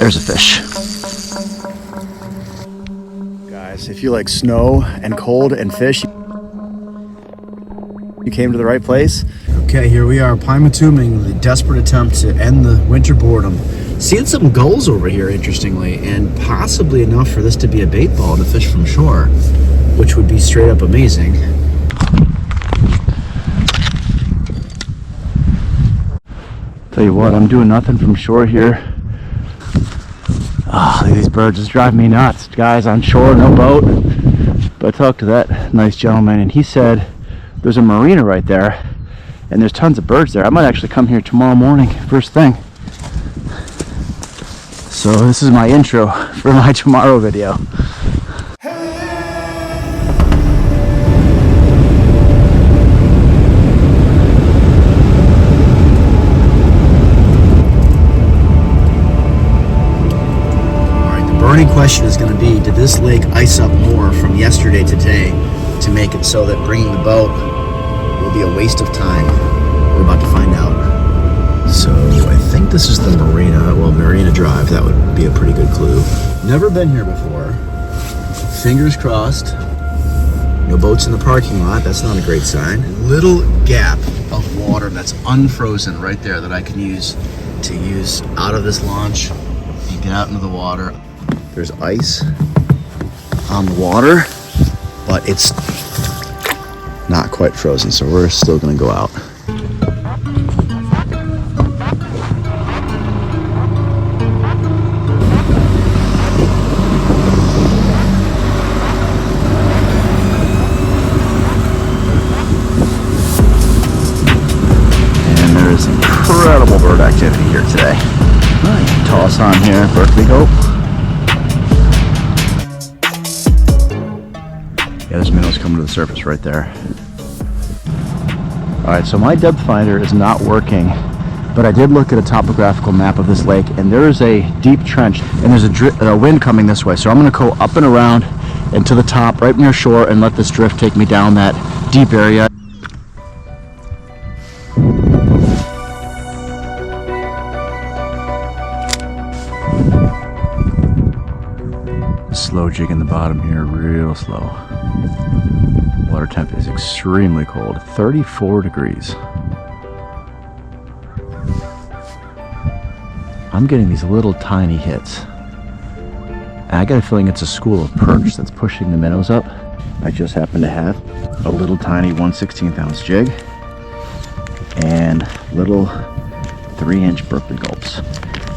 There's a fish. Guys, if you like snow and cold and fish, you came to the right place. Okay, here we are, Pymatuning, the desperate attempt to end the winter boredom. Seeing some gulls over here, interestingly, and possibly enough for this to be a bait ball to fish from shore, which would be straight up amazing. Tell you what, I'm doing nothing from shore here. Ah, these birds just drive me nuts. Guys on shore, no boat. But I talked to that nice gentleman and he said there's a marina right there and there's tons of birds there. I might actually come here tomorrow morning, first thing. So this is my intro for my tomorrow video. The question is going to be, did this lake ice up more from yesterday to today to make it so that bringing the boat will be a waste of time? We're about to find out. So I think this is the marina, well, Marina Drive. That would be a pretty good clue. Never been here before. Fingers crossed. No boats in the parking lot. That's not a great sign. Little gap of water that's unfrozen right there that I can use out of this launch and get out into the water. There's ice on the water, but it's not quite frozen, so we're still gonna go out. And there is incredible bird activity here today. Toss on here, Berkley Gulp. Yeah, there's minnows coming to the surface right there. Alright, so my depth finder is not working, but I did look at a topographical map of this lake, and there is a deep trench, and there's a wind coming this way. So I'm going to go up and around and to the top, right near shore, and let this drift take me down that deep area. Slow jig in the bottom here, real slow. Water temp is extremely cold, 34 degrees. I'm getting these little tiny hits. And I got a feeling it's a school of perch that's pushing the minnows up. I just happen to have a little tiny 1/16 ounce jig and little 3-inch Berkley Gulps.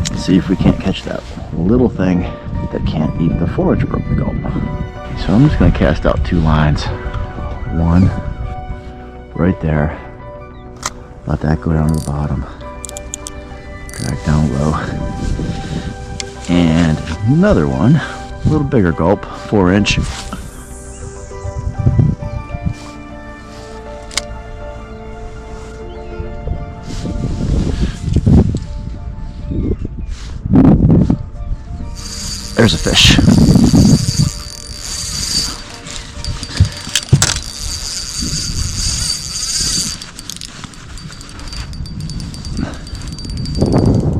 Let's see if we can't catch that little thing that can't eat the 4-inch Berkley Gulp. So I'm just going to cast out 2 lines. One right there. Let that go down to the bottom. Drag down low. And another one, a little bigger gulp, 4-inch. There's a fish.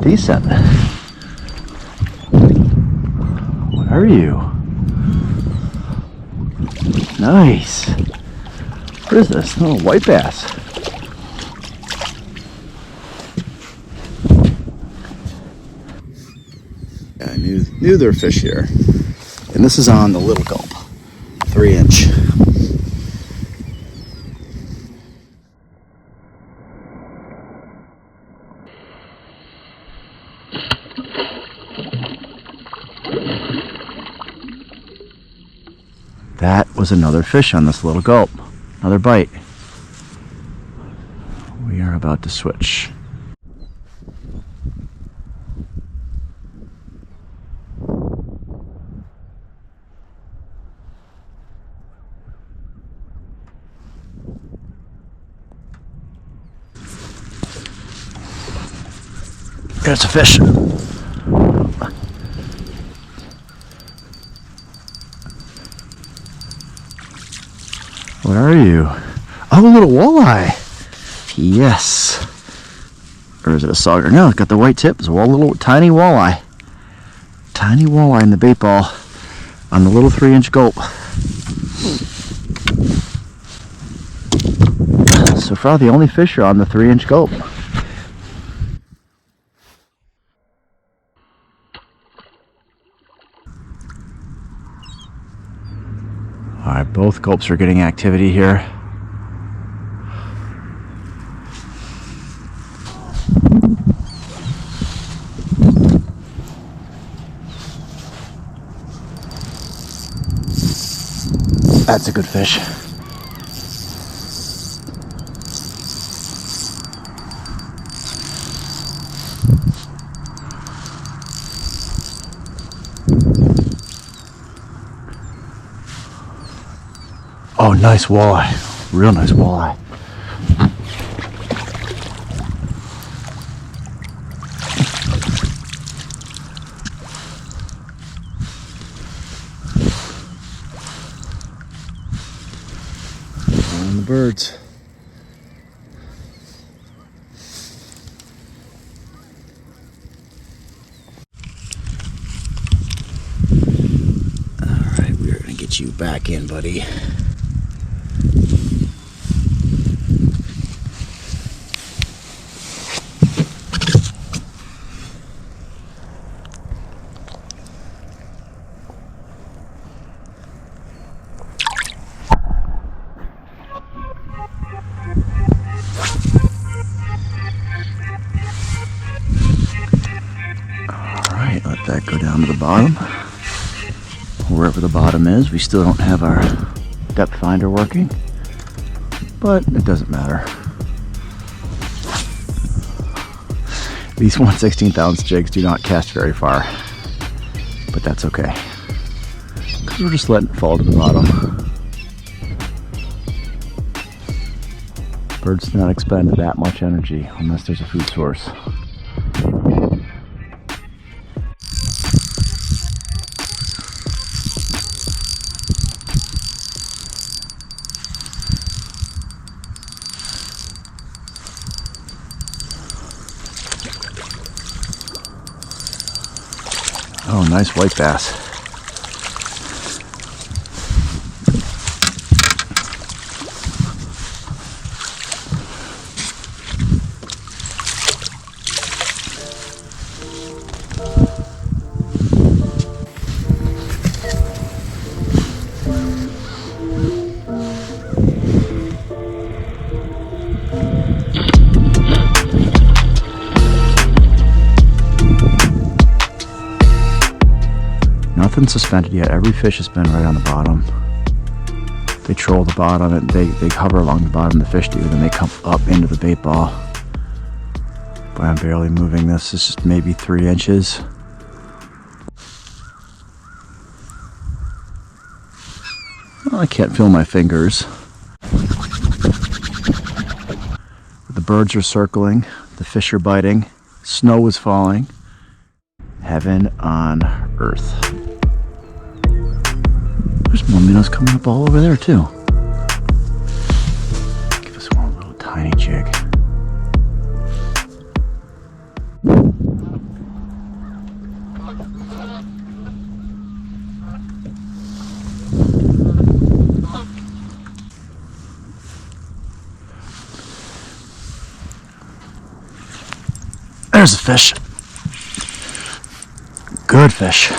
Decent. What are you? Nice. What is this? Oh, white bass. Yeah, I knew there were fish here. And this is on the little gulp, 3-inch. That was another fish on this little gulp. Another bite. We are about to switch. There's a fish. What are you? Oh, a little walleye. Yes. Or is it a sauger? No, it's got the white tip. It's a little tiny walleye. tiny walleye in the bait ball on the little 3-inch gulp. So far, the only fish are on the 3-inch gulp. Alright, both gulps are getting activity here. That's a good fish. Oh, nice walleye. Real nice walleye. On the birds. Alright, we're gonna get you back in, buddy. Alright, let that go down to the bottom. Wherever the bottom is, we still don't have our depth finder working, but it doesn't matter. These 1/16 ounce jigs do not cast very far, but that's okay, because we're just letting it fall to the bottom. Birds do not expend that much energy unless there's a food source. Oh, nice white bass. Nothing suspended yet. Every fish has been right on the bottom. They troll the bottom and they hover along the bottom, the fish do, then they come up into the bait ball. But I'm barely moving this. This is maybe 3 inches. Well, I can't feel my fingers. The birds are circling. The fish are biting. Snow is falling. Heaven on earth. There's more minnows coming up all over there too. Give us one little tiny jig. There's a fish. Good fish.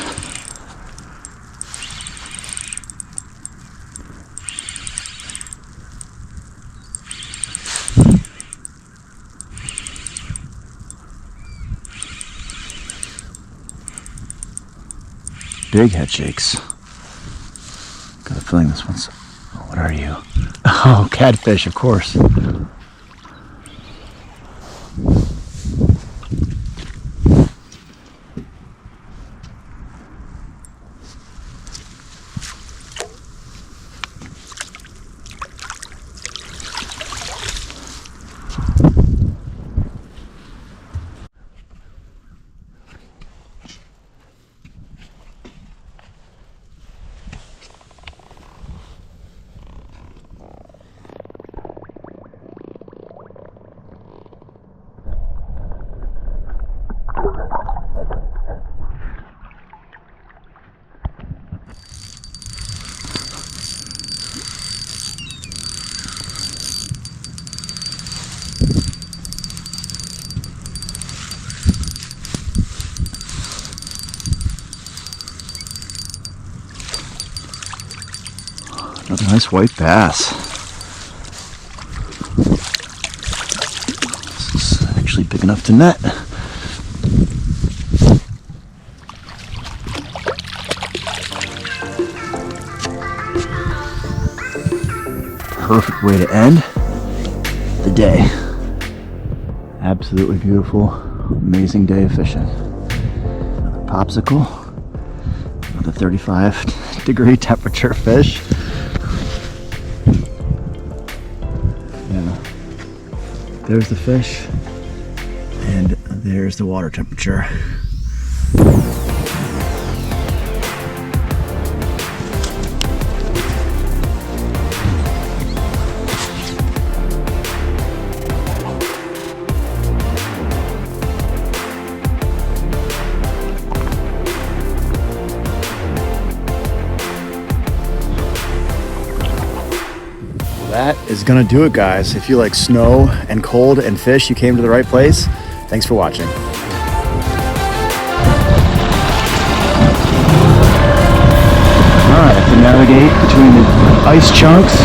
Big head shakes. Got a feeling this one's... Oh, what are you? Oh, catfish, of course. Nice white bass. This is actually big enough to net. Perfect way to end the day. Absolutely beautiful, amazing day of fishing. Another popsicle, another 35-degree temperature fish. Yeah, there's the fish, and there's the water temperature. That is gonna do it, guys. If you like snow and cold and fish, you came to the right place. Thanks for watching. All right, I have to navigate between the ice chunks.